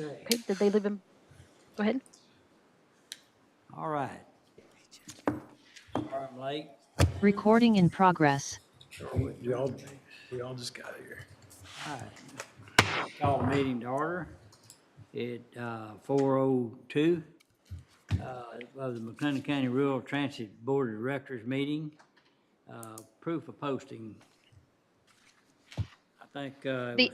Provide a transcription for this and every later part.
Okay, Okay, did they live in, go ahead. all right. Sorry I'm late. Recording in progress. We all just got here. All right. Call the meeting to order at 4:02 of the McLennan County Rural Transit Board of Directors meeting. Proof of posting. I think, The,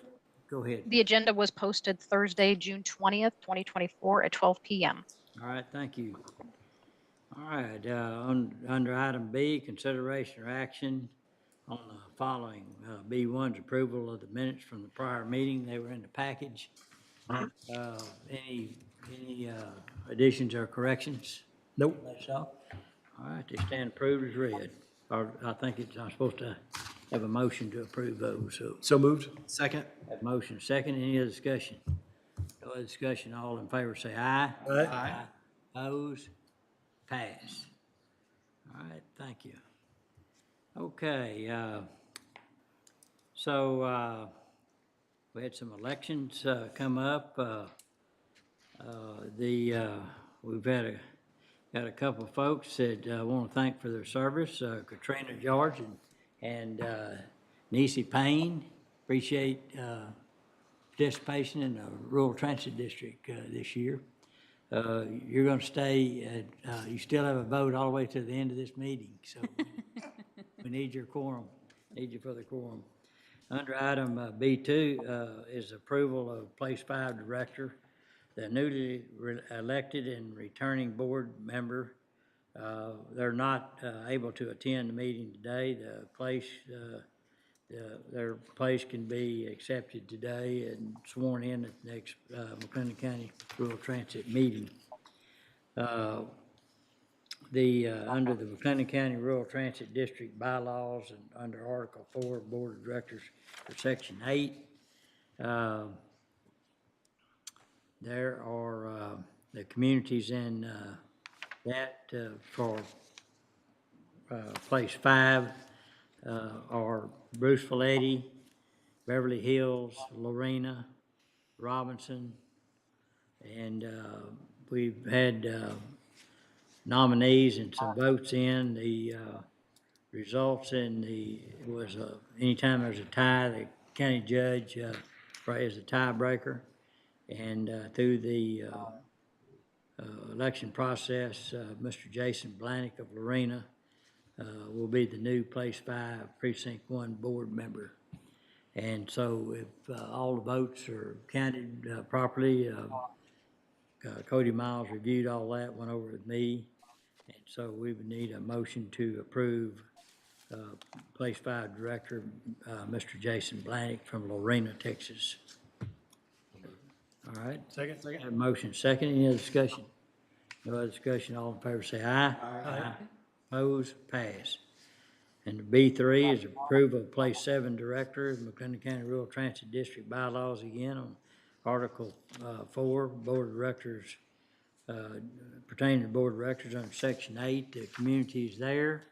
go ahead. the agenda was posted Thursday, June 20th, 2024 at 12 p.m. All right, thank you. All right, under item B, consideration or action on the following. B1's approval of the minutes from the prior meeting. They were in the package. Any additions or corrections? Nope. That's all. All right, they stand approved as read. Or I think I'm supposed to have a motion to approve those, so. So moved. Second. Have motion second, any other discussion? No other discussion, all in favor say aye. Aye. Opposed? Pass. All right, thank you. Okay, so we had some elections come up. We've got a couple of folks that I want to thank for their service, Katrina George and Nisi Payne. Appreciate participation in the Rural Transit District this year. You're going to stay, you still have a vote all the way to the end of this meeting, so we need your quorum, need you for the quorum. Under item B2 is approval of Place 5 Director. The newly elected and returning board member, they're not able to attend the meeting today. Their place can be accepted today and sworn in at the next McLennan County Rural Transit meeting. Under the McLennan County Rural Transit District bylaws and under Article 4, Board of Directors for Section 8, there are the communities in that for Place 5 are Bruce Folletti, Beverly Hills, Lorena, Robinson, and we've had nominees and some votes in. The results was anytime there's a tie, the county judge is the tiebreaker, and through the election process, Mr. Jason Blanick of Lorena will be the new Place 5 Precinct 1 board member. And so if all the votes are counted properly, Cody Miles reviewed all that, went over with me, and so we would need a motion to approve Place 5 Director, Mr. Jason Blanick from Lorena, Texas. All right. Second. Have a motion second. Any other discussion? No other discussion. All in favor say aye. Aye. Opposed? Pass. And B3 is approval of Place 7 Director of McLennan County Rural Transit District bylaws again on Article 4, Board of Directors, pertaining to Board of Directors under Section 8. The communities there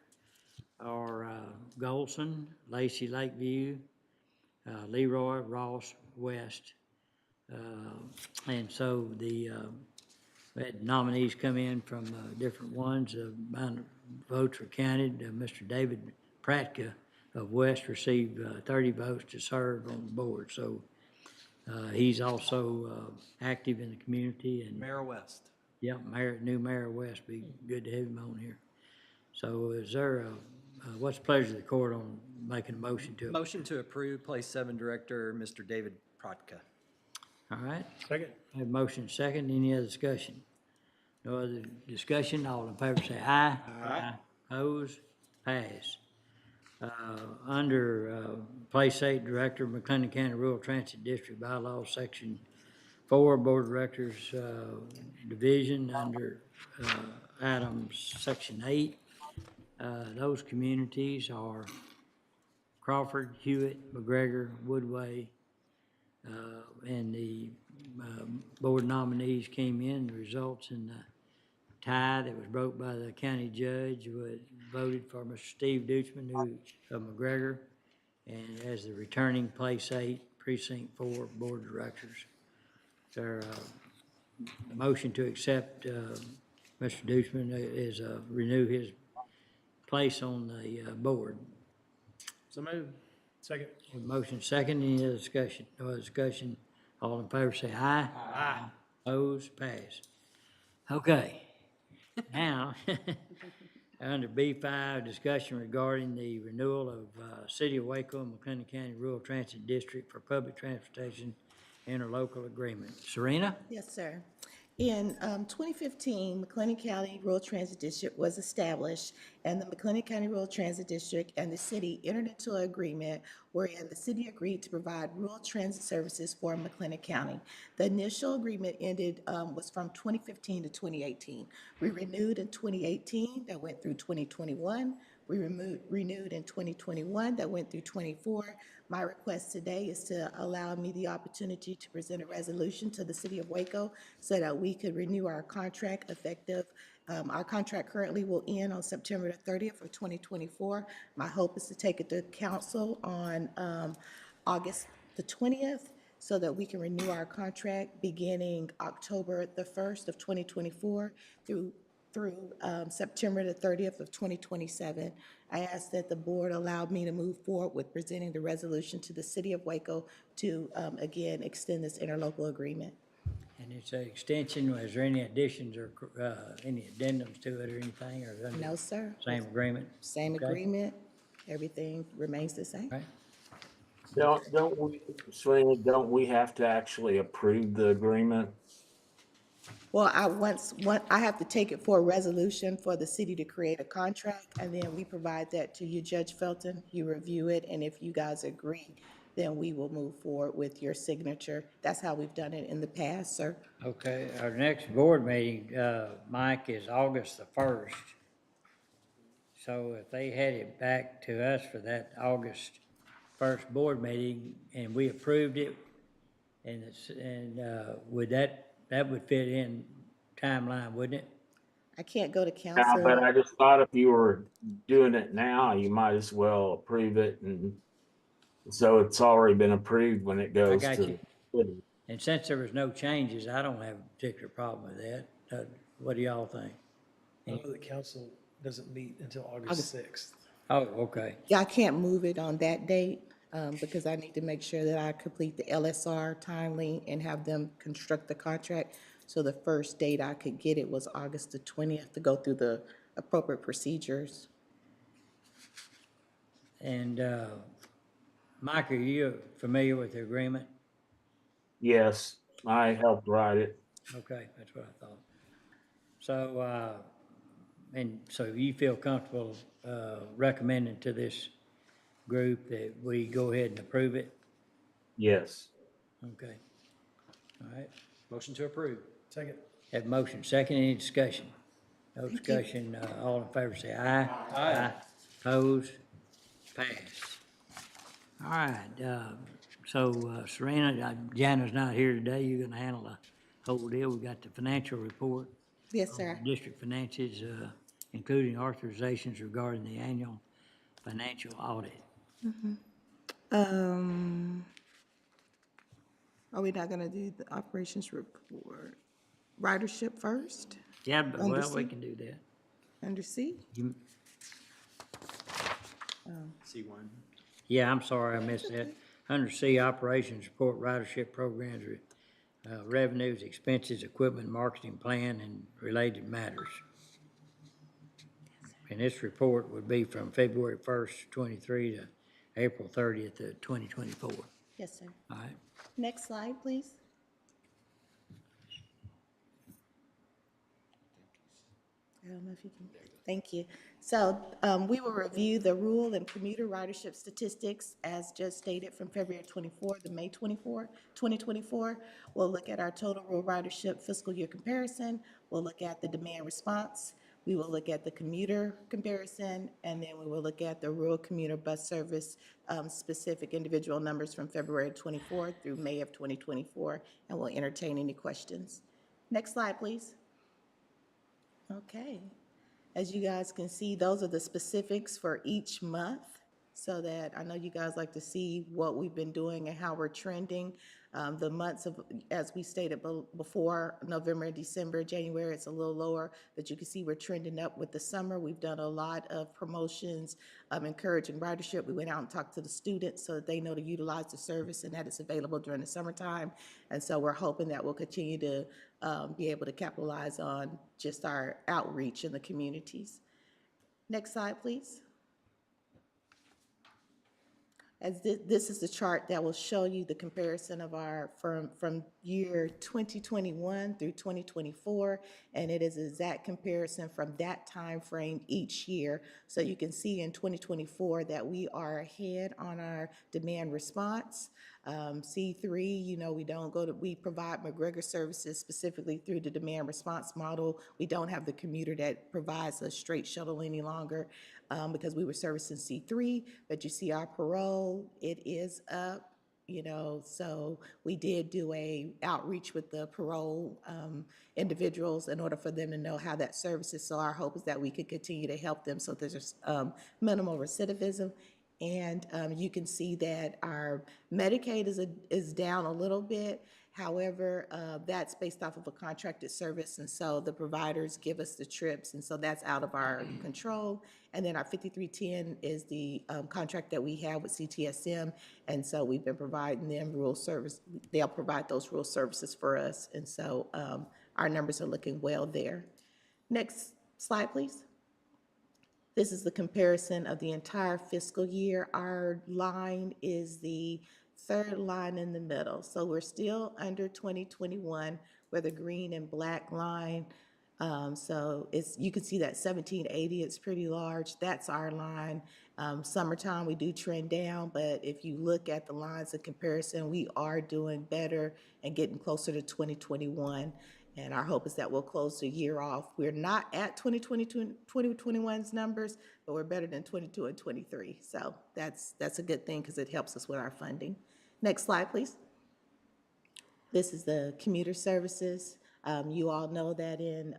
are Golson, Lacey Lakeview, Leroy, Ross, West. And so we had nominees come in from different ones. Votes were counted. Mr. David Pratka of West received 30 votes to serve on the board. So he's also active in the community. And Mayor West. Yep, new Mayor West. Be good to have him on here. So is there what's the pleasure of the court on making a motion to it? Motion to approve Place 7 Director, Mr. David Protka. All right. Second. Have motion second. Any other discussion? No other discussion. All in favor say aye. Aye. Opposed? Pass. Under Place 8 Director, McLennan County Rural Transit District bylaws, Section 4, Board of Directors Division, under items Section 8. Those communities are Crawford, Hewitt, McGregor, Woodway, and the board nominees came in. The results in the tie that was broke by the county judge voted for Mr. Steve Deutschman, who of McGregor, and as the returning Place 8 Precinct 4 Board of Directors. there a motion to accept Mr. Deuchman is renew his place on the board? So moved. Second. Motion second, any other discussion? No other discussion, all in favor say aye. Aye. Opposed, pass. Okay, now, under B5, discussion regarding the renewal of City of Waco and McLennan County Rural Transit District for public transportation interlocal agreement. Serena? Yes, sir. In 2015, McLennan County Rural Transit District was established, and the McLennan County Rural Transit District and the city entered into an agreement wherein the city agreed to provide rural transit services for McLennan County. The initial agreement was from 2015 to 2018. We renewed in 2018, that went through 2021. We renewed in 2021, that went through 24. My request today is to allow me the opportunity to present a resolution to the city of Waco so that we could renew our contract effective. Our contract currently will end on September the 30th of 2024. My hope is to take it to council on August the 20th so that we can renew our contract beginning October the 1st of 2024 through September the 30th of 2027. I ask that the board allow me to move forward with presenting the resolution to the city of Waco to, again, extend this interlocal agreement. And it's an extension, is there any additions or any addendums to it or anything, or is it No, sir. same agreement? Same Okay. agreement. Everything remains the same. Right. Don't we, Serena, don't we have to actually approve the agreement? Well, I have to take it for a resolution for the city to create a contract, and then we provide that to you, Judge Felton. You review it, and if you guys agree, then we will move forward with your signature. That's how we've done it in the past, sir. Okay, our next board meeting, Mike, is August the 1st. So if they had it back to us for that August 1st board meeting and we approved it, and would that would fit in timeline, wouldn't it? I can't go to Yeah, council. but I just thought if you were doing it now, you might as well approve it, and so it's already been approved when it goes got to you. the city. And since there was no changes, I don't have a particular problem with that. What do y'all think? I know the council doesn't meet until August 6th. Oh, okay. Yeah, I can't move it on that date because I need to make sure that I complete the LSR timely and have them construct the contract. So the first date I could get it was August the 20th to go through the appropriate procedures. And Mike, are you familiar with the agreement? Yes, I helped write it. Okay, that's what I thought. So, and so you feel comfortable recommending to this group that we go ahead and approve it? Yes. Okay. All right. Motion to approve. Second. Have motion second, any discussion? No discussion, all in favor say aye. Aye. Opposed? Pass. All right, so Serena, Jana's not here today, you're gonna handle the whole deal. We got the financial report. Yes, sir. District finances, including authorizations regarding the annual financial audit. Are we not gonna do the operations report? Ridership first, Yeah, but, Under well, we C? can do that. under C? You- C1. Yeah, I'm sorry, I missed that. Under C, operations report, ridership programs, revenues, expenses, equipment, marketing plan, and related matters. And this report would be from February 1st, 23 to April 30th of 2024. Yes, sir. All right, Next slide, please. I don't know if you can, thank you. So we will review the rural and commuter ridership statistics as just stated from February 24 to May 24, 2024. We'll look at our total rural ridership fiscal year comparison. We'll look at the demand response. We will look at the commuter comparison, and then we will look at the rural commuter bus service specific individual numbers from February 24 through May of 2024, and we'll entertain any questions. Next slide, please. Okay. As you guys can see, those are the specifics for each month. so that I know you guys like to see what we've been doing and how we're trending. The months of, as we stated before, November and December, January, it's a little lower, but you can see we're trending up with the summer. We've done a lot of promotions, encouraging ridership. We went out and talked to the students so that they know to utilize the service and that it's available during the summertime. And so we're hoping that we'll continue to be able to capitalize on just our outreach in the communities. Next slide, please. As this is the chart that will show you the comparison of our, from year 2021 through 2024, and it is an exact comparison from that time frame each year. So you can see in 2024 that we are ahead on our demand response. C3, you know, we provide McGregor services specifically through the demand response model. We don't have the commuter that provides a straight shuttle any longer because we were servicing C3, but you see our parole, it is up. You know, so we did do a outreach with the parole individuals in order for them to know how that service is. So our hope is that we could continue to help them so there's minimal recidivism. And you can see that our Medicaid is down a little bit. However, that's based off of a contracted service, and so the providers give us the trips, and so that's out of our control. And then our 5310 is the contract that we have with CTSM, and so we've been providing them rural service. They'll provide those rural services for us, and so our numbers are looking well there. Next slide, please. This is the comparison of the entire fiscal year. Our line is the third line in the middle. So we're still under 2021 where the green and black line. So you can see that 1780, it's pretty large. That's our line. Summertime, we do trend down, but if you look at the lines of comparison, we are doing better and getting closer to 2021. And our hope is that we'll close the year off. We're not at 2021's numbers, but we're better than 22 and 23. So that's a good thing because it helps us with our funding. Next slide, please. This is the commuter services. You all know that in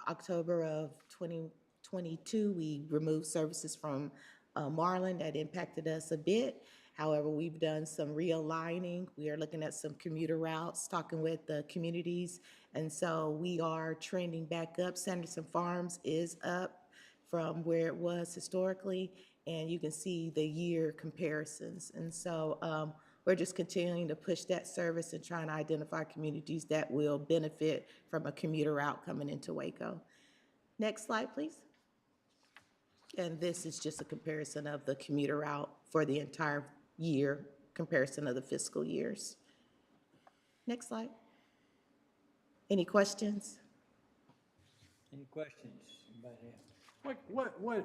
October of 2022, we removed services from Marlin. That impacted us a bit. However, we've done some realigning. We are looking at some commuter routes, talking with the communities. And so we are trending back up. Sanderson Farms is up from where it was historically. And you can see the year comparisons. And so we're just continuing to push that service and trying to identify communities that will benefit from a commuter route coming into Waco. Next slide, please. And this is just a comparison of the commuter route for the entire year, comparison of the fiscal years. Next slide. Any questions? Any questions? Anybody have?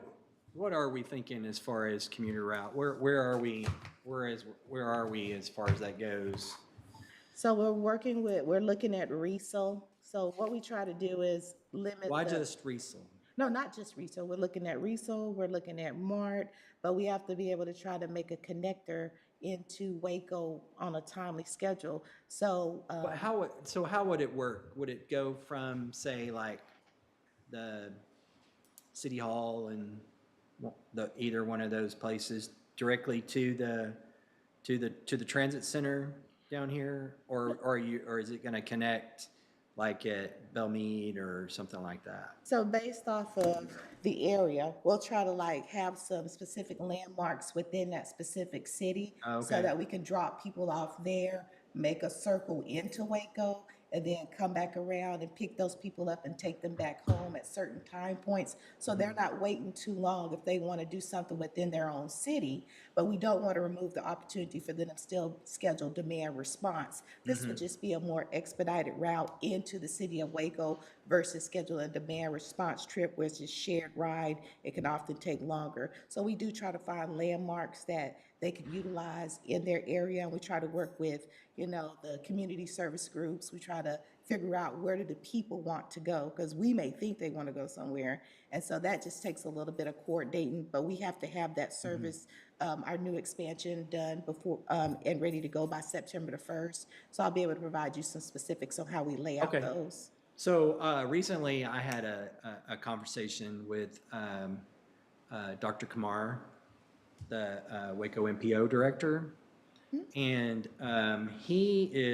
What are we thinking as far as commuter route? Where are we? Where are we as far as that goes? So we're looking at resale. So what we try to do is limit. Why just resale? No, not just resale. We're looking at resale, we're looking at MART, but we have to be able to try to make a connector into Waco on a timely schedule. So, But how would it work? Would it go from, say, like the city hall and either one of those places directly to the transit center down here, or is it going to connect like at Belmead or something like that? So based off of the area, we'll try to like have some specific landmarks within that specific city. Okay. So that we can drop people off there, make a circle into Waco, and then come back around and pick those people up and take them back home at certain time points. So they're not waiting too long if they want to do something within their own city, but we don't want to remove the opportunity for them to still schedule demand response. This would just be a more expedited route into the city of Waco versus scheduling a demand response trip where it's just shared ride. It can often take longer. So we do try to find landmarks that they can utilize in their area, and we try to work with, you know, the community service groups. We try to figure out where do the people want to go, because we may think they want to go somewhere, and so that just takes a little bit of coordinating, but we have to have that service, our new expansion done before, and ready to go by September the 1st. So I'll be able to provide you some specifics on how we lay out Okay. those. So recently I had a conversation with Dr. Kumar, the Waco MPO director. And he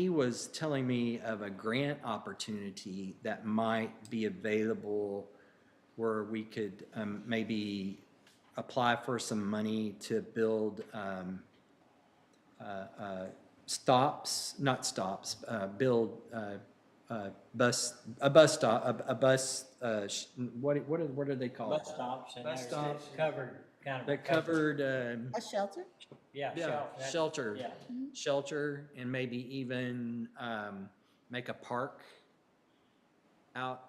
was telling me of a grant opportunity that might be available where we could maybe apply for some money to build build a bus stop, a bus, what are they called? Bus stops and Bus there's stops. covered, kind of. The covered, A shelter? Yeah, yeah, shelter. Yeah. Shelter, and maybe even make a park out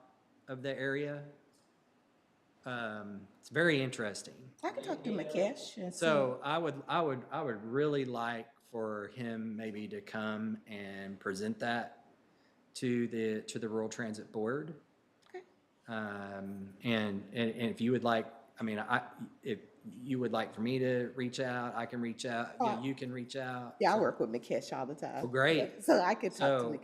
of the area. It's very interesting. I can talk to Mukesh and see. So I would really like for him maybe to come and present that to the Rural Transit Board. Okay. And if you would like, I mean, if you would like for me to reach out, I can reach out, you can reach out. Yeah, I work with Mukesh all the time. Well, great. Yeah, so I could talk to So,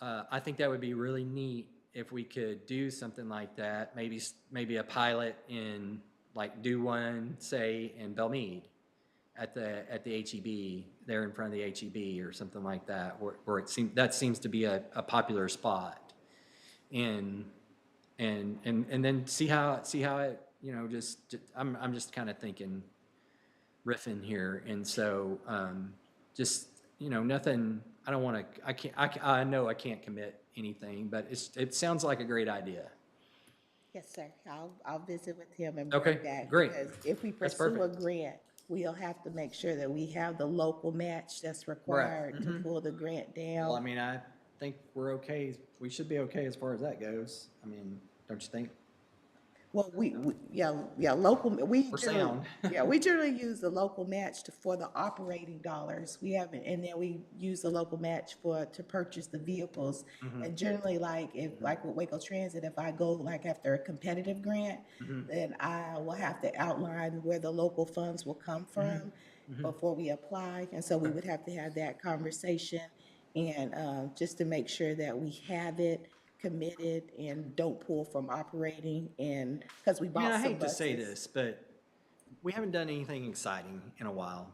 Mukesh. I think that would be really neat if we could do something like that, maybe a pilot in, like, do one, say, in Belmead at the HEB, there in front of the HEB or something like that, where that seems to be a popular spot. And then see how it, you know, I'm just kind of thinking, riffing here. And so, just, you know, nothing, I don't want to, I know I can't commit anything, but it sounds like a great idea. Yes, sir. I'll visit with him and Okay, bring back. great. Because if we That's pursue a perfect. grant, we'll have to make sure that we have the local match that's required to pull the grant Well, I down. mean, I think we're okay. We should be okay as far as that goes. I mean, don't you think? Well, local, We're sound. yeah, we generally use the local match for the operating dollars. We haven't, and then we use the local match to purchase the vehicles. And generally, like with Waco Transit, if I go like after a competitive grant, then I will have to outline where the local funds will come from before we apply. And so we would have to have that conversation and just to make sure that we have it committed and don't pull from operating, and because we I mean, bought I some hate to say buses. this, but we haven't done anything exciting in a while.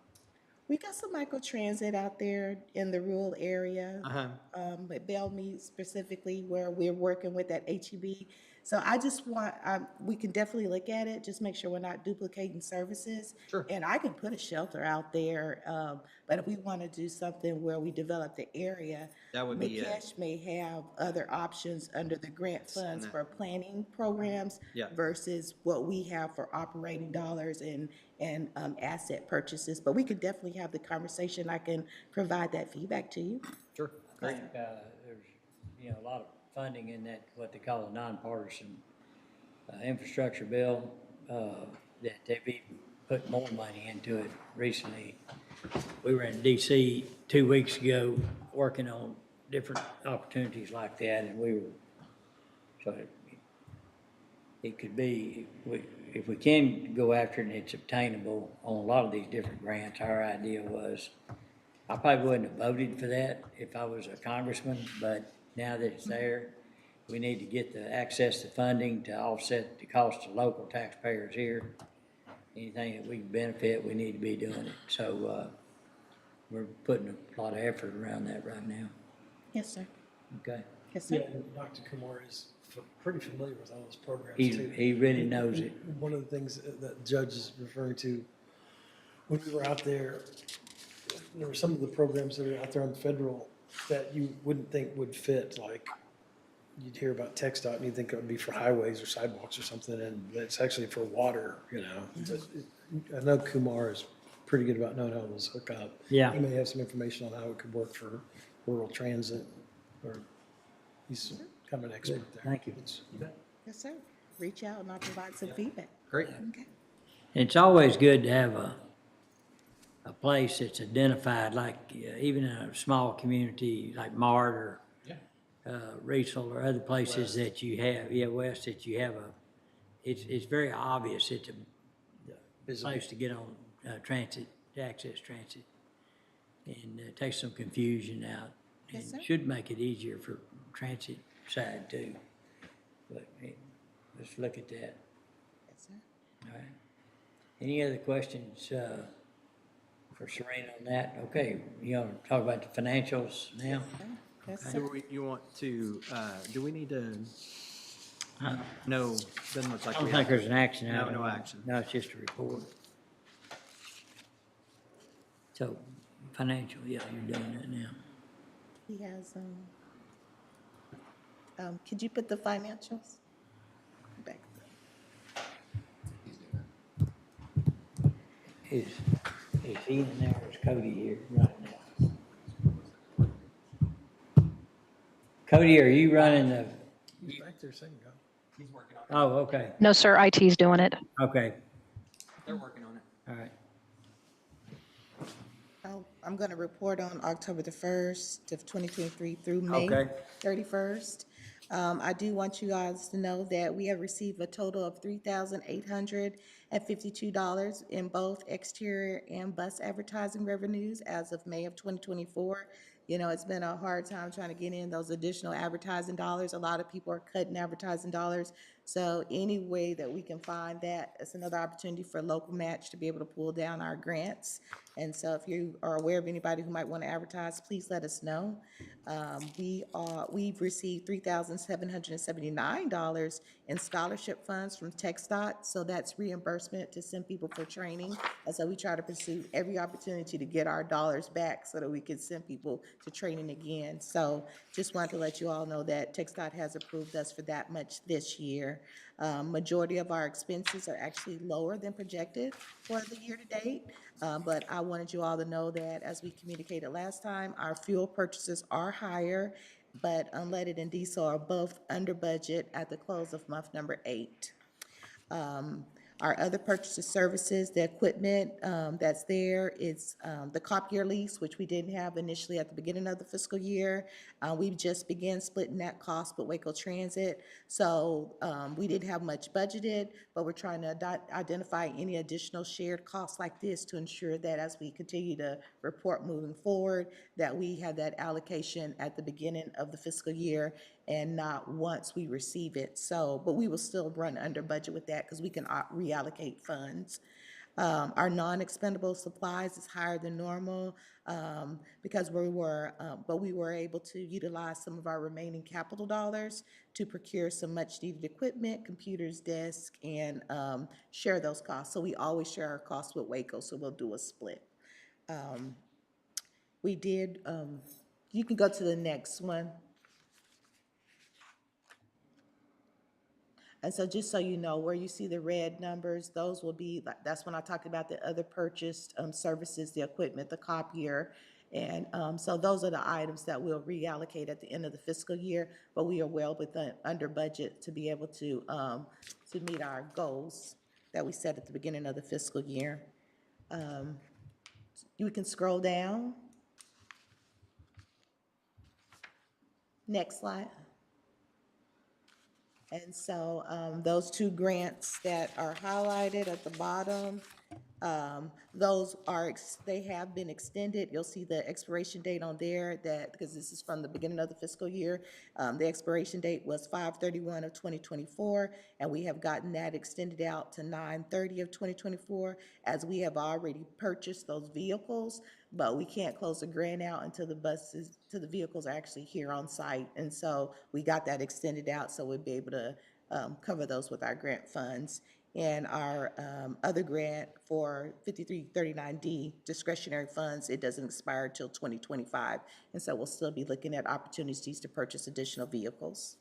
We got some micro transit out there in the rural area, at Belmead specifically, where we're working with that HEB. So I just want, we can definitely look at it, just make sure we're not duplicating services. Sure. And I can put a shelter out there, but if we want to do something where we develop the area, That would be Mukesh may have other options under the grant funds for planning programs Yeah. versus what we have for operating dollars and asset purchases. But we could definitely have the conversation. I can provide that feedback to you. Sure. I think, there's, you know, a lot of funding in that, what they call a nonpartisan, infrastructure bill, that they've even put more money into it recently. We were in DC 2 weeks ago working on different opportunities like that, and so it could be, if we can go after it and it's obtainable on a lot of these different grants, our idea was, I probably wouldn't have voted for that if I was a congressman, but now that it's there, we need to get the access to funding to offset the cost to local taxpayers here. Anything that we can benefit, we need to be doing it. So, we're putting a lot of effort around that right now. Yes, sir. Okay? Yes, Yeah, sir. and Dr. Kumar is pretty familiar with all those programs He, too. he really knows it. One of the things that the judge is referring to, when we were out there, there were some of the programs that are out there on federal that you wouldn't think would fit, like you'd hear about TxDOT and you'd think it would be for highways or sidewalks or something, and it's actually for water, you know. But I know Kumar is pretty good about knowing how those hook up. Yeah. He may have some information on how it could work for rural transit, or he's kind of an expert there. Thank you. Yes, sir. Reach out and I'll provide some feedback. Great. Okay. It's always good to have a place that's identified, like even in a small community like Mart or Riesel or other places that you have, West, that you have it's very obvious it's a place to get on transit, to access transit. And takes some confusion out. Yes, And sir. should make it easier for transit side too. But let's look at that. Yes, sir. All right. Any other questions, for Serena on that? Okay, you want to talk about the financials now? Yes, Okay. sir. You want to, do we need to, I no, doesn't look like don't we think have. there's an action No, item. no on it. action. No, it's just a report. So, financial, yeah, you're doing that now. He has, could you put the financials? Back. Is he in there or is Cody here right now? Cody, are you running the, He's back there saying, go. He's working on it. oh, okay, No, sir, IT's doing it. okay, They're working on it. all right. I'm going to report on October the 1st of 2023 through May Okay. 31st. I do want you guys to know that we have received a total of $3,852 in both exterior and bus advertising revenues as of May of 2024. You know, it's been a hard time trying to get in those additional advertising dollars. A lot of people are cutting advertising dollars. So any way that we can find that, it's another opportunity for local match to be able to pull down our grants. And so if you are aware of anybody who might want to advertise, please let us know. We've received $3,779 in scholarship funds from TxDOT. So that's reimbursement to send people for training. And so we try to pursue every opportunity to get our dollars back so that we can send people to training again. So just wanted to let you all know that TxDOT has approved us for that much this year. Majority of our expenses are actually lower than projected for the year to date. But I wanted you all to know that, as we communicated last time, our fuel purchases are higher, but unleaded and diesel are both under budget at the close of month number 8. Our other purchases services, the equipment that's there is the copier lease, which we didn't have initially at the beginning of the fiscal year. We just began splitting that cost with Waco Transit. So we didn't have much budgeted, but we're trying to identify any additional shared costs like this to ensure that as we continue to report moving forward, that we have that allocation at the beginning of the fiscal year and not once we receive it. So, but we will still run under budget with that because we can reallocate funds. Our non-expendable supplies is higher than normal because we were able to utilize some of our remaining capital dollars to procure some much-needed equipment, computers, desks, and share those costs. So we always share our costs with Waco, so we'll do a split. We did, you can go to the next one. And so just so you know, where you see the red numbers, those will be, that's when I talked about the other purchased services, the equipment, the copier. And so those are the items that we'll reallocate at the end of the fiscal year, but we are well within, under budget to be able to meet our goals that we set at the beginning of the fiscal year. You can scroll down. Next slide. And so those two grants that are highlighted at the bottom, those are, they have been extended. You'll see the expiration date on there that, because this is from the beginning of the fiscal year. The expiration date was 5/31 of 2024, and we have gotten that extended out to 9/30 of 2024, as we have already purchased those vehicles, but we can't close the grant out until the buses, till the vehicles are actually here on site. And so we got that extended out so we'll be able to cover those with our grant funds. And our other grant for 5339D discretionary funds, it doesn't expire till 2025. And so we'll still be looking at opportunities to purchase additional vehicles.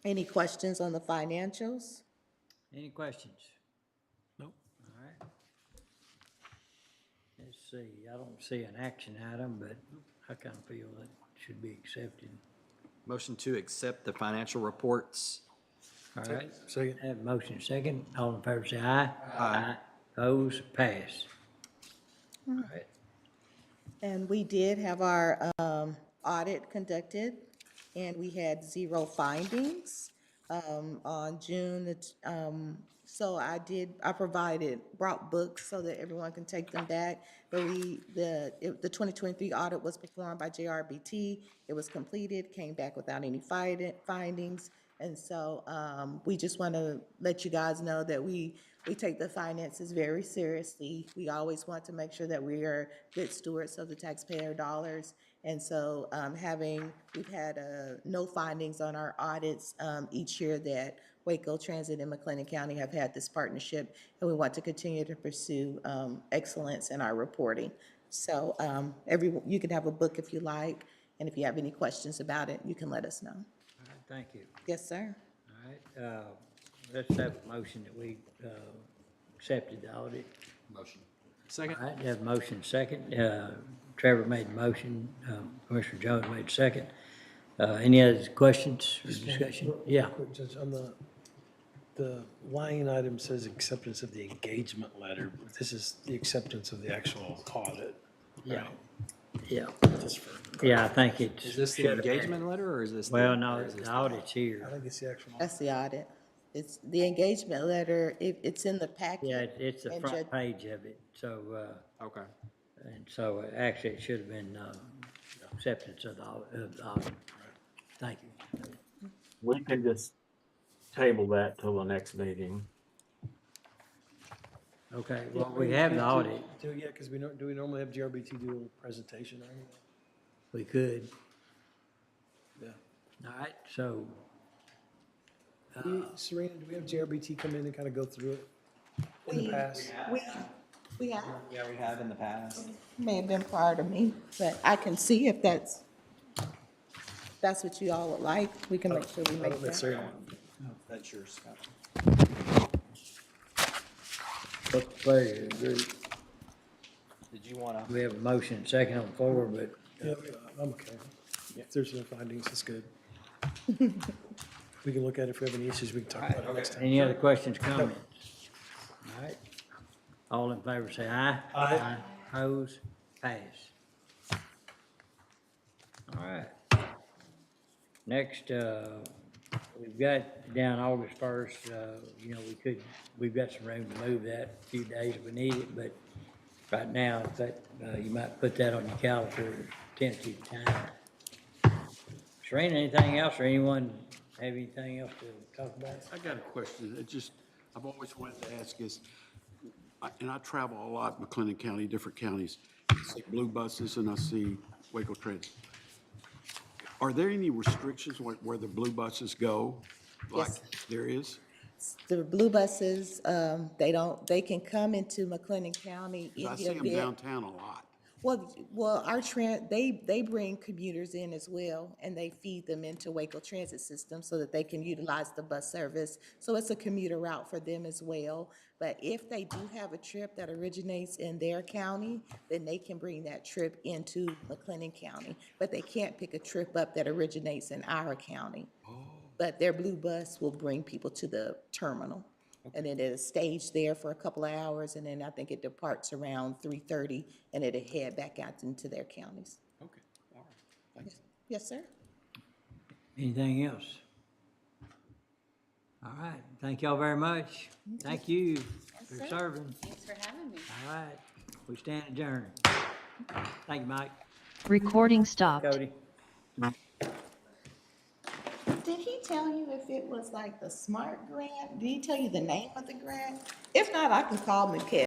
Any questions on the financials? Any questions? Nope. All right. Let's see, I don't see an action item, but I kind of feel that should be accepted. Motion to accept the financial reports. All right, Second. have a motion second, all in favor say aye. Aye. Opposed, pass. All right, And we did have our audit conducted, and we had 0 findings on June. So I brought books so that everyone can take them back. But the 2023 audit was performed by JRBT. It was completed, came back without any findings. And so we just want to let you guys know that we take the finances very seriously. We always want to make sure that we are good stewards of the taxpayer dollars. And so we've had no findings on our audits each year that Waco Transit and McLennan County have had this partnership, and we want to continue to pursue excellence in our reporting. So you can have a book if you like, and if you have any questions about it, you can let us know. All right, thank you. Yes, sir. All right, let's have a motion that we accepted the audit. Motion. Second. All right, have a motion second. Trevor made the motion, Commissioner Jones made the second. Any other questions or discussion? Yeah, Quick, Judge, on the line item says acceptance of the engagement letter. This is the acceptance of the actual audit. yeah, right? yeah. Just for, Yeah, I think it's. Is this the should have been. engagement letter or is this? Well, no, the audit's I here. think it's the actual. That's the audit. It's the engagement letter. It's in the packet. Yeah, it's the And front Judge- page of it, so, Okay. and so actually it should have been, acceptance of the audit. Thank you. We can just table that till the next meeting. Okay, well, we have the audit, Yeah, because do we normally have GRBT do a little presentation or anything? we could, Yeah. all right, so, Serena, do we have GRBT come in and kind of go through it in the past? We have, Yeah, we have in the past. may have been prior to me, but I can see if that's what you all would like. We can make sure we I make don't that. necessarily. That's yours, Scott. what's the pleasure of the group? Did you want to? We have a motion second on the floor, but Yeah, I'm okay. If there's no findings, it's good. We can look at it. If we have any issues, we can talk about it next time. any other questions, comments? All right, all in favor say aye. Aye. Opposed, pass. All right. Next, we've got down August 1st, we've got some room to move that a few days if we need it, but right now, you might put that on your calendar, tentative time. Serena, anything else, or anyone have anything else to talk about? I got a question. I've always wanted to ask is, and I travel a lot, McLennan County, different counties. I see blue buses and I see Waco Transit. Are there any restrictions where the blue buses go? Like Yes. there is? The blue buses, they can come into McLennan County 'Cause in I the see them event. downtown a lot. Well, they bring commuters in as well, and they feed them into Waco Transit System so that they can utilize the bus service. So it's a commuter route for them as well. But if they do have a trip that originates in their county, then they can bring that trip into McLennan County. But they can't pick a trip up that originates in our county. But their blue bus will bring people to the terminal. And then it'll stage there for a couple of hours, and then I think it departs around 3:30, and it'll head back out into their counties. Okay, all right, thanks. Yes, sir. Anything else? All right, thank y'all very much. Thank you for serving. Thanks for having me. All right, we stand adjourned. Thank you, Mike. Recording stopped. Cody? Did he tell you if it was like the SMART grant? Did he tell you the name of the grant? If not, I can call McKay.